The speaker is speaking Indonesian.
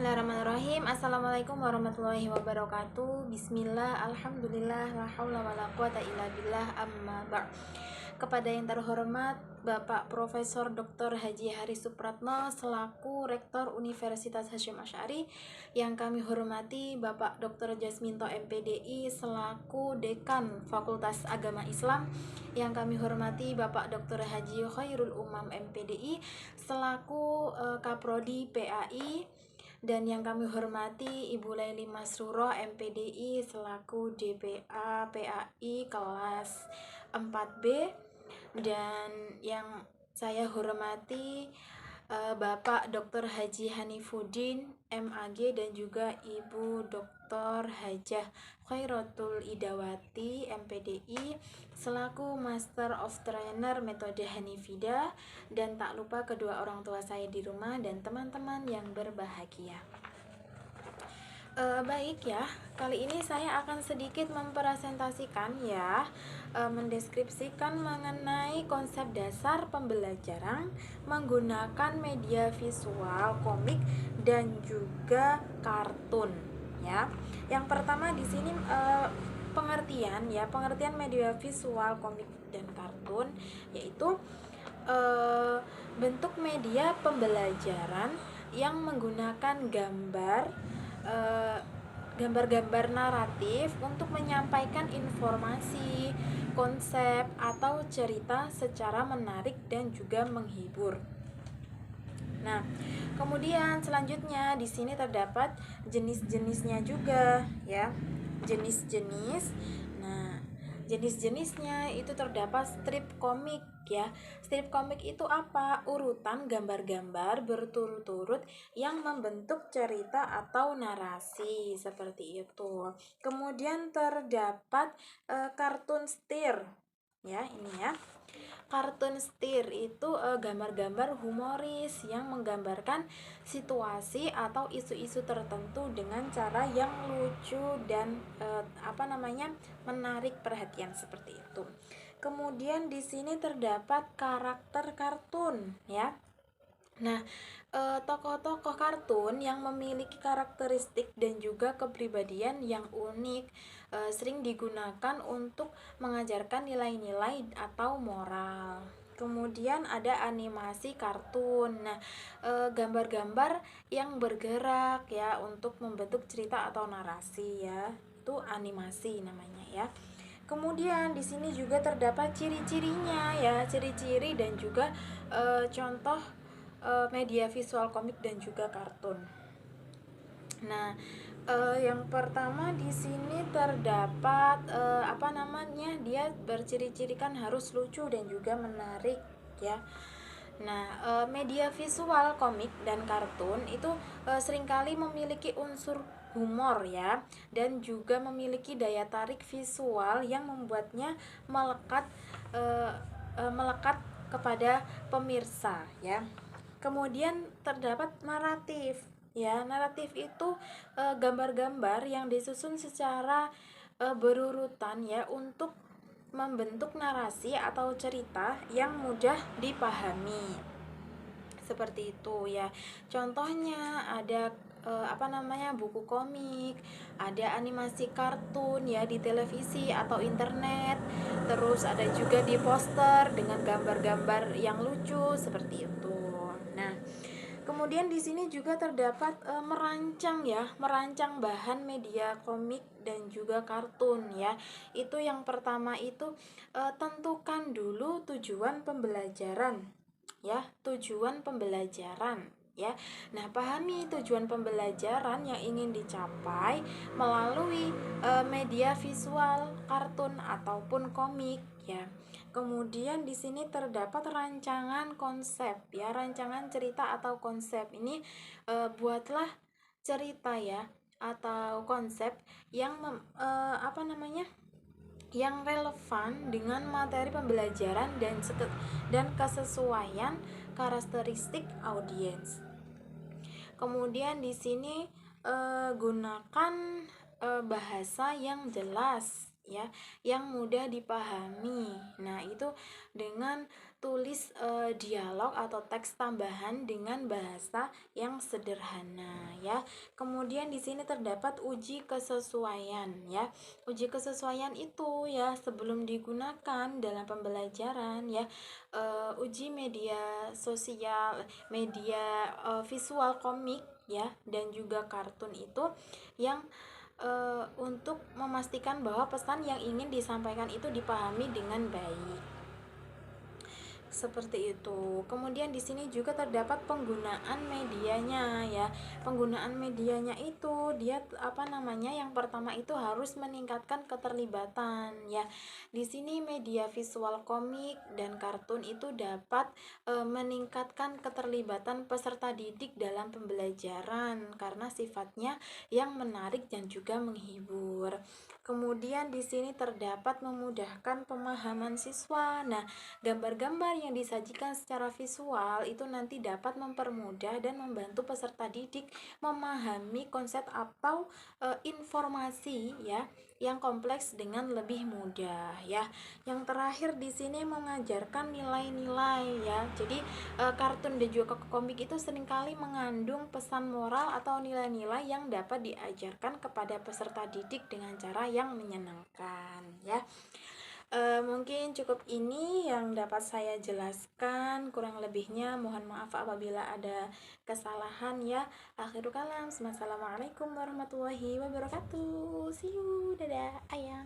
Bismillahirrahmanirrahim. Assalamualaikum warahmatullahi wabarakatuh. Bismillah, alhamdulillah, la haula wala quwata illa billah, amma ba'. Kepada yang terhormat Bapak Profesor Dr. Haji Hari Supratno selaku Rektor Universitas Hasyim Asy'ari, yang kami hormati Bapak Dr. Jasminto MPDI selaku Dekan Fakultas Agama Islam, yang kami hormati Bapak Dr. Haji Khairul Umam MPDI selaku Kaprodi PAI, dan yang kami hormati Ibu Laili Masruroh MPDI selaku DPA PAI kelas 4B, dan yang saya hormati Bapak Dr. Haji Hanifuddin MAG dan juga Ibu Dr. Hajah Khairatul Idawati MPDI selaku Master of Trainer Metode Hanifida, dan tak lupa kedua orang tua saya di rumah dan teman-teman yang berbahagia. Baik ya, kali ini saya akan sedikit mempresentasikan ya, mendeskripsikan mengenai konsep dasar pembelajaran menggunakan media visual, komik dan juga kartun ya. Yang pertama di sini pengertian media visual, komik dan kartun yaitu bentuk media pembelajaran yang menggunakan gambar-gambar naratif untuk menyampaikan informasi, konsep atau cerita secara menarik dan juga menghibur. Nah, kemudian selanjutnya di sini terdapat jenis-jenisnya juga ya. Jenis-jenis. Nah, jenis-jenisnya itu terdapat strip komik ya. Strip komik itu apa? Urutan gambar-gambar berturut-turut yang membentuk cerita atau narasi seperti itu. Kemudian terdapat kartun stir ya, ini ya. Kartun stir itu gambar-gambar humoris yang menggambarkan situasi atau isu-isu tertentu dengan cara yang lucu dan menarik perhatian seperti itu. Kemudian di sini terdapat karakter kartun ya. Nah, tokoh-tokoh kartun yang memiliki karakteristik dan juga kepribadian yang unik sering digunakan untuk mengajarkan nilai-nilai atau moral. Kemudian ada animasi kartun. Nah, gambar-gambar yang bergerak ya untuk membentuk cerita atau narasi ya. Itu animasi namanya ya. Kemudian di sini juga terdapat ciri-cirinya ya, ciri-ciri dan juga contoh media visual komik dan juga kartun. Nah, yang pertama di sini terdapat dia berciri-ciri kan harus lucu dan juga menarik ya. Nah, media visual komik dan kartun itu seringkali memiliki unsur humor ya, dan juga memiliki daya tarik visual yang membuatnya melekat kepada pemirsa ya. Kemudian terdapat naratif ya. Naratif itu gambar-gambar yang disusun secara berurutan ya untuk membentuk narasi atau cerita yang mudah dipahami. Seperti itu ya. Contohnya ada buku komik, ada animasi kartun ya di televisi atau internet. Terus ada juga di poster dengan gambar-gambar yang lucu seperti itu. Nah, kemudian di sini juga terdapat merancang bahan media komik dan juga kartun ya. Itu yang pertama itu tentukan dulu tujuan pembelajaran ya, tujuan pembelajaran ya. Nah, pahami tujuan pembelajaran yang ingin dicapai melalui media visual, kartun ataupun komik ya. Kemudian di sini terdapat rancangan konsep ya, rancangan cerita atau konsep. Ini buatlah cerita ya atau konsep yang yang relevan dengan materi pembelajaran dan kesesuaian karakteristik audiens. Kemudian di sini gunakan bahasa yang jelas ya, yang mudah dipahami. Nah, itu dengan tulis dialog atau teks tambahan dengan bahasa yang sederhana ya. Kemudian di sini terdapat uji kesesuaian ya. Uji kesesuaian itu ya sebelum digunakan dalam pembelajaran ya, uji media sosial, media visual komik ya dan juga kartun itu yang untuk memastikan bahwa pesan yang ingin disampaikan itu dipahami dengan baik. Seperti itu. Kemudian di sini juga terdapat penggunaan medianya ya. Penggunaan medianya itu dia apa namanya? Yang pertama itu harus meningkatkan keterlibatan ya. Di sini media visual komik dan kartun itu dapat meningkatkan keterlibatan peserta didik dalam pembelajaran karena sifatnya yang menarik dan juga menghibur. Kemudian di sini terdapat memudahkan pemahaman siswa. Nah, gambar-gambar yang disajikan secara visual itu nanti dapat mempermudah dan membantu peserta didik memahami konsep atau informasi ya yang kompleks dengan lebih mudah ya. Yang terakhir di sini mengajarkan nilai-nilai ya. Jadi kartun dan juga komik itu seringkali mengandung pesan moral atau nilai-nilai yang dapat diajarkan kepada peserta didik dengan cara yang menyenangkan ya. Mungkin cukup ini yang dapat saya jelaskan, kurang lebihnya mohon maaf apabila ada kesalahan ya. Akhirul kalam, assalamualaikum warahmatullahi wabarakatuh. See you, dadah ayang.